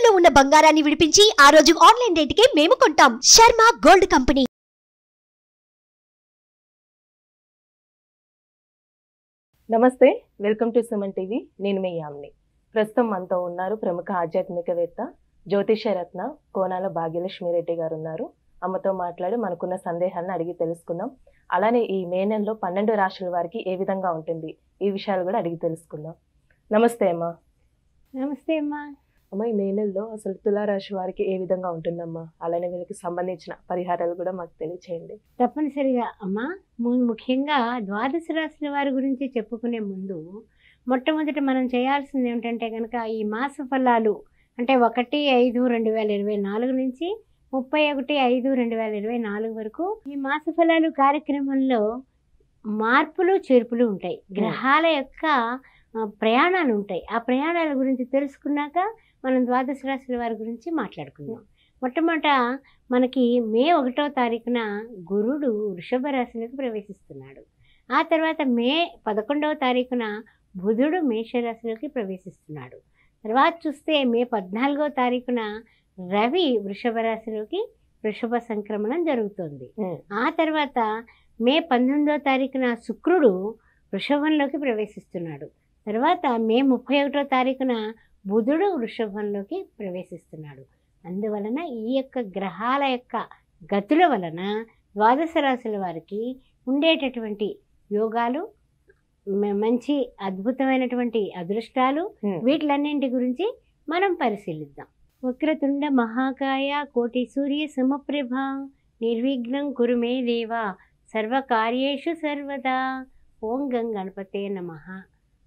తాకట్టులో ఉన్న బంగారాన్ని విడిపించి ఆ రోజు ఆన్లైన్ రేటుకే మేము కొంటాం. Sharma gold company. నమస్తే, వెల్కమ్ టు సుమన్ టీవీ. నేను మీ యామిని. ప్రస్తుతం మనతో ఉన్నారు ప్రముఖ ఆధ్యాత్మికవేత్త జ్యోతిషరత్న కోనాల భాగ్యలక్ష్మి రెడ్డి గారు ఉన్నారు. అమ్మతో మాట్లాడి మనకున్న సందేహాలను అడిగి తెలుసుకుందాం. అలానే ఈ మే నెలలో 12 రాశుల వారికి ఏ విధంగా ఉంటుంది ఈ విషయాలు కూడా అడిగి తెలుసుకుందాం. నమస్తే అమ్మా. నమస్తే అమ్మా. అమ్మ, ఈ మే నెలలో అసలు తులారాశి వారికి ఏ విధంగా ఉంటుందమ్మా? అలానే వీళ్ళకి సంబంధించిన పరిహారాలు కూడా మాకు తెలియచేయండి. తప్పనిసరిగా అమ్మా. ముఖ్యంగా ద్వాదశ రాశుల వారి గురించి చెప్పుకునే ముందు మొట్టమొదట మనం చేయాల్సింది ఏమిటంటే కనుక ఈ మాస ఫలాలు అంటే 1/5/2024 నుంచి 31/5/2024 వరకు ఈ మాస ఫలాలు కార్యక్రమంలో మార్పులు చేర్పులు ఉంటాయి. గ్రహాల యొక్క ప్రయాణాలు ఉంటాయి. ఆ ప్రయాణాల గురించి తెలుసుకున్నాక మనం ద్వాదశ రాశుల వారి గురించి మాట్లాడుకుందాం. మొట్టమొదట మనకి మే 1వ తారీఖున గురుడు వృషభ రాశిలోకి ప్రవేశిస్తున్నాడు. ఆ తర్వాత మే 11వ తారీఖున బుధుడు మేషరాశిలోకి ప్రవేశిస్తున్నాడు. తర్వాత చూస్తే మే 14వ తారీఖున రవి వృషభ రాశిలోకి వృషభ సంక్రమణం జరుగుతుంది. ఆ తర్వాత మే 19వ తారీఖున శుక్రుడు వృషభంలోకి ప్రవేశిస్తున్నాడు. తర్వాత మే 31వ తారీఖున బుధుడు వృషభంలోకి ప్రవేశిస్తున్నాడు. అందువలన ఈ యొక్క గ్రహాల యొక్క గతుల వలన ద్వాదశ రాశుల వారికి ఉండేటటువంటి యోగాలు, మంచి అద్భుతమైనటువంటి అదృష్టాలు, వీటిలన్నింటి గురించి మనం పరిశీలిద్దాం. వక్రతుండ మహాకాయ కోటి సూర్య సమప్రభ నిర్విఘ్నం కురు మే దేవ సర్వకార్యేషు సర్వదా ఓం గం గణపతే నమః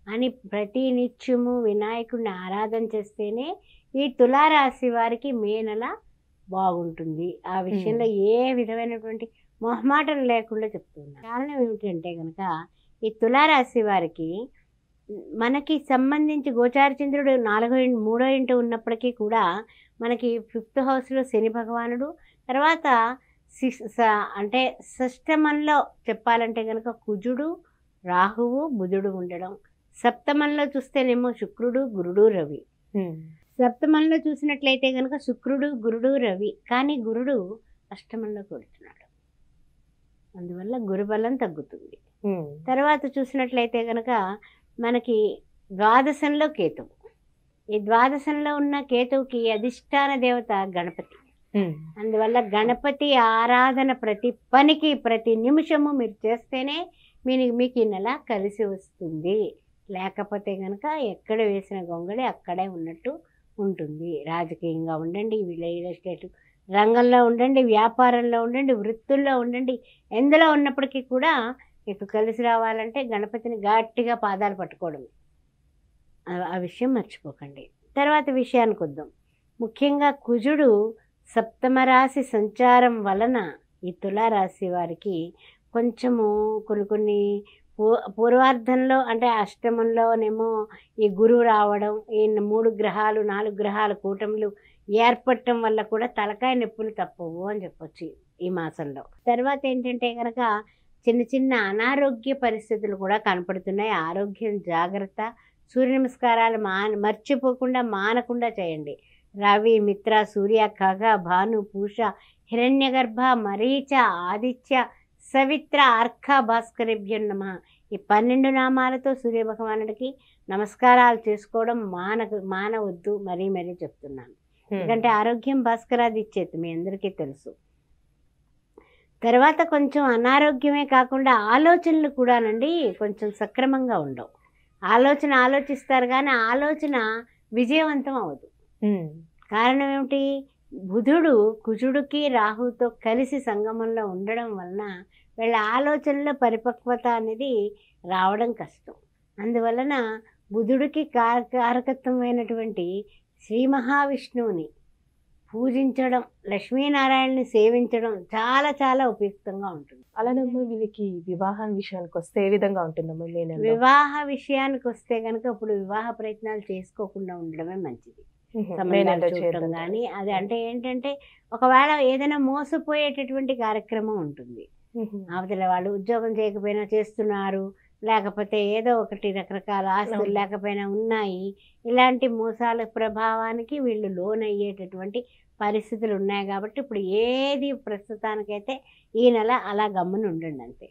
అని ప్రతి నిత్యము వినాయకుడిని ఆరాధన చేస్తేనే ఈ తులారాశి వారికి మే నెల బాగుంటుంది. ఆ విషయంలో ఏ విధమైనటువంటి మొహమాటం లేకుండా చెప్తున్నారు. కారణం ఏమిటంటే కనుక ఈ తులారాశి వారికి మనకి సంబంధించి గోచార చంద్రుడు 3వ ఇంట ఉన్నప్పటికీ కూడా మనకి 5th హౌస్లో శని భగవానుడు, తర్వాత అంటే షష్టమంలో చెప్పాలంటే కనుక కుజుడు, రాహువు, బుధుడు ఉండడం, సప్తమంలో చూస్తేనేమో శుక్రుడు, గురుడు, రవి. సప్తమంలో చూసినట్లయితే కనుక శుక్రుడు, గురుడు, రవి, కానీ గురుడు అష్టమంలో కొడుతున్నాడు. అందువల్ల గురుబలం తగ్గుతుంది. తర్వాత చూసినట్లయితే కనుక మనకి ద్వాదశంలో కేతువు. ఈ ద్వాదశంలో ఉన్న కేతువుకి అధిష్టాన దేవత గణపతి. అందువల్ల గణపతి ఆరాధన ప్రతి పనికి ప్రతి నిమిషము మీరు చేస్తేనే మీకు ఈ నెల కలిసి వస్తుంది. లేకపోతే కనుక ఎక్కడ వేసిన గొంగళి అక్కడే ఉన్నట్టు ఉంటుంది. రాజకీయంగా ఉండండి, రియల్ ఎస్టేట్ రంగంలో ఉండండి, వ్యాపారంలో ఉండండి, వృత్తుల్లో ఉండండి, ఎందులో ఉన్నప్పటికీ కూడా మీకు కలిసి రావాలంటే గణపతిని గట్టిగా పాదాలు పట్టుకోవడమే. ఆ విషయం మర్చిపోకండి. తర్వాత విషయానికి వద్దాం. ముఖ్యంగా కుజుడు సప్తమ రాశి సంచారం వలన ఈ తులారాశి వారికి కొంచెము కొన్ని పూర్వార్ధంలో అంటే అష్టమంలోనేమో ఈ గురువు రావడం, ఈ 3 గ్రహాలు 4 గ్రహాల కూటములు ఏర్పడటం వల్ల కూడా తలకాయ నొప్పులు తప్పవు అని చెప్పొచ్చు ఈ మాసంలో. తర్వాత ఏంటంటే కనుక చిన్న చిన్న అనారోగ్య పరిస్థితులు కూడా కనపడుతున్నాయి. ఆరోగ్యం జాగ్రత్త. సూర్య నమస్కారాలు మర్చిపోకుండా మానకుండా చేయండి. రవి, మిత్ర, సూర్య, ఖగ, భాను, పూష, హిరణ్యగర్భ, మరీచ, ఆదిత్య, సవిత్ర, అర్క, భాస్కరేభ్యం నమః ఈ 12 నామాలతో సూర్య భగవానుడికి నమస్కారాలు చేసుకోవడం మానవద్దు. మరీ చెప్తున్నాను. ఎందుకంటే ఆరోగ్యం భాస్కరాది ఇచ్చేది మీ అందరికీ తెలుసు. తర్వాత కొంచెం అనారోగ్యమే కాకుండా ఆలోచనలు కూడానండి కొంచెం సక్రమంగా ఉండవు. ఆలోచిస్తారు కానీ ఆలోచన విజయవంతం అవ్వదు. కారణం ఏమిటి? బుధుడు కుజుడికి రాహుతో కలిసి సంగమంలో ఉండడం వలన వీళ్ళ ఆలోచనలో పరిపక్వత అనేది రావడం కష్టం. అందువలన బుధుడికి కారకత్వమైనటువంటి శ్రీ మహావిష్ణువుని పూజించడం, లక్ష్మీనారాయణని సేవించడం చాలా చాలా ఉపయుక్తంగా ఉంటుంది. అలానే వీళ్ళకి వివాహం విషయానికి వస్తే ఏ విధంగా ఉంటుందమ్మా? వివాహ విషయానికి వస్తే కనుక ఇప్పుడు వివాహ ప్రయత్నాలు చేసుకోకుండా ఉండడమే మంచిది. సంబంధాలు చూడటం కానీ అది అంటే ఏంటంటే ఒకవేళ ఏదైనా మోసపోయేటటువంటి కార్యక్రమం ఉంటుంది. అవతల వాళ్ళు ఉద్యోగం చేయకపోయినా చేస్తున్నారు, లేకపోతే ఏదో ఒకటి రకరకాల ఆస్తులు లేకపోయినా ఉన్నాయి. ఇలాంటి మోసాల ప్రభావానికి వీళ్ళు లోన్ అయ్యేటటువంటి పరిస్థితులు ఉన్నాయి. కాబట్టి ఇప్పుడు ఏది ప్రస్తుతానికైతే ఈ నెల అలా గమ్మున ఉండండి అంతే.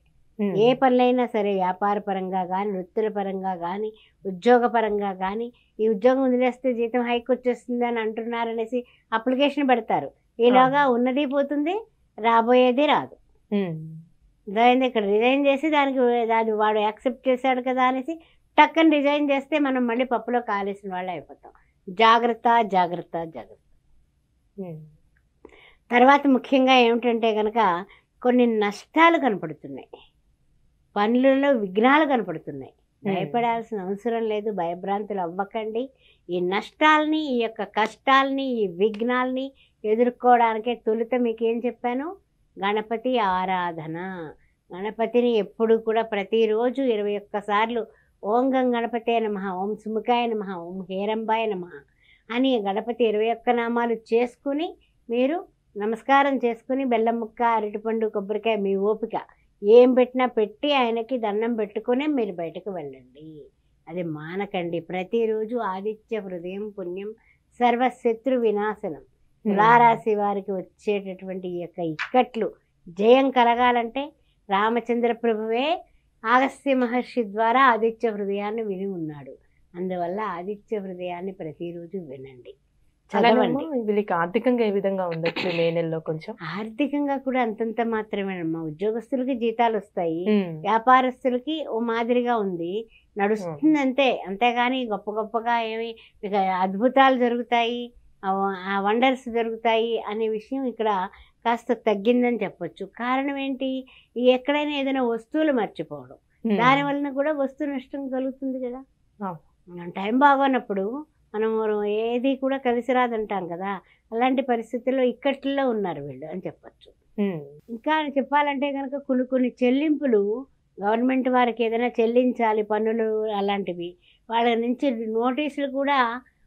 ఏ పనులైనా సరే, వ్యాపార పరంగా కానీ, వృత్తుల పరంగా కానీ, ఉద్యోగ పరంగా కానీ, ఈ ఉద్యోగం వదిలేస్తే జీతం హైక్ వచ్చేస్తుంది అని అంటున్నారనేసి అప్లికేషన్ పెడతారు. ఈలోగా ఉన్నది పోతుంది, రాబోయేది రాదు. దాని ఇక్కడ రిజైన్ చేసి దానికి అది వాడు యాక్సెప్ట్ చేశాడు కదా అనేసి టక్కని రిజైన్ చేస్తే మనం మళ్ళీ పప్పులో కాలేసిన వాళ్ళు అయిపోతాం. జాగ్రత్త జాగ్రత్త జాగ్రత్త. తర్వాత ముఖ్యంగా ఏమిటంటే కనుక కొన్ని నష్టాలు కనపడుతున్నాయి, పనులలో విఘ్నాలు కనపడుతున్నాయి. భయపడాల్సిన అవసరం లేదు, భయభ్రాంతులు అవ్వకండి. ఈ నష్టాలని, ఈ యొక్క కష్టాలని, ఈ విఘ్నాలని ఎదుర్కోవడానికే తొలుత మీకు ఏం చెప్పాను, గణపతి ఆరాధన. గణపతిని ఎప్పుడు కూడా ప్రతిరోజు 21 సార్లు ఓం గం గణపతే నమః, ఓం సుముఖాయ నమః, ఓం హేరంబాయ నమః అని గణపతి 21 నామాలు చేసుకుని మీరు నమస్కారం చేసుకుని బెల్లం ముక్క, అరటిపండు, కొబ్బరికాయ మీ ఓపిక ఏం పెట్టినా పెట్టి ఆయనకి దండం పెట్టుకునే మీరు బయటకు వెళ్ళండి. అది మానకండి. ప్రతిరోజు ఆదిత్య హృదయం పుణ్యం సర్వశత్రు వినాశనం. తులారాశి వారికి వచ్చేటటువంటి ఈ యొక్క ఇక్కట్లు జయం కలగాలంటే రామచంద్ర ప్రభువే అగస్త్య మహర్షి ద్వారా ఆదిత్య హృదయాన్ని విని ఉన్నాడు. అందువల్ల ఆదిత్య హృదయాన్ని ప్రతిరోజు వినండి, చదవండి. వీళ్ళకి ఆర్థికంగా ఏ విధంగా ఉండొచ్చు మే నెలలో? కొంచెం ఆర్థికంగా కూడా అంతంత మాత్రమేనమ్మా. ఉద్యోగస్తులకి జీతాలు వస్తాయి, వ్యాపారస్తులకి ఓ మాదిరిగా ఉంది, నడుస్తుంది అంతే. అంతేగాని గొప్ప గొప్పగా ఏమి ఇక అద్భుతాలు జరుగుతాయి, ఆ వండర్స్ జరుగుతాయి అనే విషయం ఇక్కడ కాస్త తగ్గిందని చెప్పొచ్చు. కారణం ఏంటి, ఎక్కడైనా ఏదైనా వస్తువులు మర్చిపోవడం, దాని వలన కూడా వస్తు నష్టం కలుగుతుంది కదా. టైం బాగోనప్పుడు మనం ఏది కూడా కలిసి రాదంటాం కదా. అలాంటి పరిస్థితుల్లో ఇక్కట్లో ఉన్నారు వీళ్ళు అని చెప్పచ్చు. ఇంకా చెప్పాలంటే కనుక కొన్ని చెల్లింపులు గవర్నమెంట్ వారికి ఏదైనా చెల్లించాలి, పన్నులు అలాంటివి, వాళ్ళ నుంచి నోటీసులు కూడా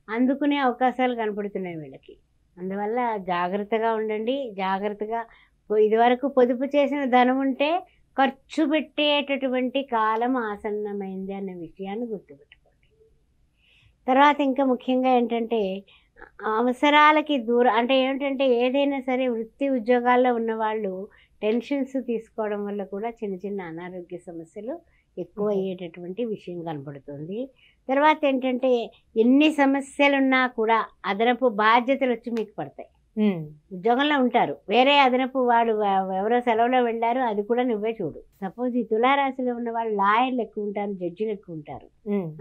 అందుకునే అవకాశాలు కనపడుతున్నాయి వీళ్ళకి. అందువల్ల జాగ్రత్తగా ఉండండి. జాగ్రత్తగా ఇదివరకు పొదుపు చేసిన ధనం ఉంటే ఖర్చు పెట్టేటటువంటి కాలం ఆసన్నమైంది అనే విషయాన్ని గుర్తుపెట్టుకోండి. తర్వాత ఇంకా ముఖ్యంగా ఏంటంటే అవసరాలకి దూరం, అంటే ఏమిటంటే ఏదైనా సరే వృత్తి ఉద్యోగాల్లో ఉన్నవాళ్ళు టెన్షన్స్ తీసుకోవడం వల్ల కూడా చిన్న చిన్న అనారోగ్య సమస్యలు ఎక్కువ అయ్యేటటువంటి విషయం కనపడుతుంది. తర్వాత ఏంటంటే ఎన్ని సమస్యలున్నా కూడా అదనపు బాధ్యతలు వచ్చి మీకు పడతాయి. ఉద్యోగంలో ఉంటారు, వేరే అదనపు వాడు ఎవరో సెలవులో వెళ్ళారు, అది కూడా నువ్వే చూడు. సపోజ్ ఈ తులారాశిలో ఉన్న వాళ్ళు లాయర్లు ఎక్కువ ఉంటారు, జడ్జిలు ఎక్కువ ఉంటారు.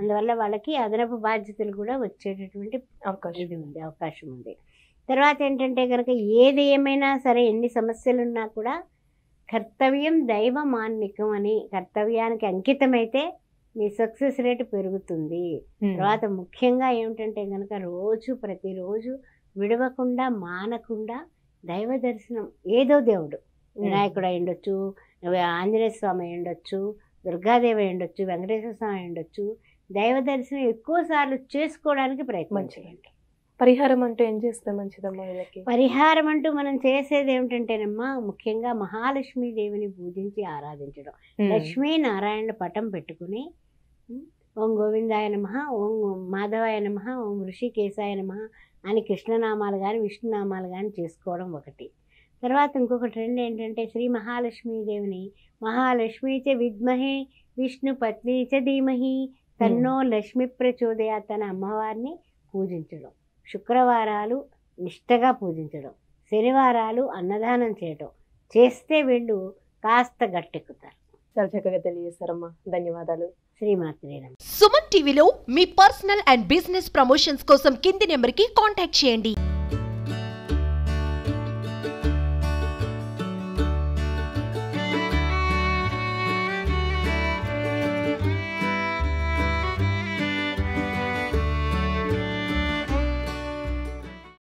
అందువల్ల వాళ్ళకి అదనపు బాధ్యతలు కూడా వచ్చేటటువంటి అవకాశం ఉంది. తర్వాత ఏంటంటే కనుక ఏది ఏమైనా సరే ఎన్ని సమస్యలున్నా కూడా కర్తవ్యం దైవ మాన్నికం అని కర్తవ్యానికి అంకితమైతే మీ సక్సెస్ రేటు పెరుగుతుంది. తర్వాత ముఖ్యంగా ఏమిటంటే కనుక ప్రతిరోజు విడవకుండా మానకుండా దైవ దర్శనం, ఏదో దేవుడు, వినాయకుడు అయి ఉండొచ్చు, ఆంజనేయ స్వామి అయి ఉండొచ్చు, దుర్గాదేవి అయి ఉండొచ్చు, వెంకటేశ్వర స్వామి అయి ఉండొచ్చు, దైవ దర్శనం ఎక్కువ సార్లు చేసుకోవడానికి ప్రయత్నం చేయండి. పరిహారం అంటూ ఏం చేస్తే మంచిదమ్మా వీళ్ళకి? పరిహారం అంటూ మనం చేసేది ఏమిటంటేనమ్మా, ముఖ్యంగా మహాలక్ష్మీదేవిని పూజించి ఆరాధించడం. లక్ష్మీనారాయణ పటం పెట్టుకుని ఓం గోవిందాయ నమః, ఓం మాధవాయ నమః, ఓం ఋషికేశాయ నమః అని కృష్ణనామాలు కానీ విష్ణునామాలు కానీ చేసుకోవడం ఒకటి. తర్వాత ఇంకొక ట్రెండ్ ఏంటంటే శ్రీ మహాలక్ష్మీదేవిని మహాలక్ష్మీ చ విద్మహే విష్ణు పత్ని చ ధీమహి తన్నో లక్ష్మి ప్రచోదయాత్ అనే అమ్మవారిని పూజించడం. శుక్రవారాలు నిష్టగా పూజించడం, శనివారాలు అన్నదానం చేయడం చేస్తే వీళ్ళు కాస్త గట్టెక్కుతారు. చాలా చక్కగా తెలియజేస్తారమ్మా, ధన్యవాదాలు. శ్రీమాత్రే నమః. సుమన్ టీవీలో మీ పర్సనల్ అండ్ బిజినెస్ ప్రమోషన్స్ కోసం కింది నెంబర్కి కాంటాక్ట్ చేయండి.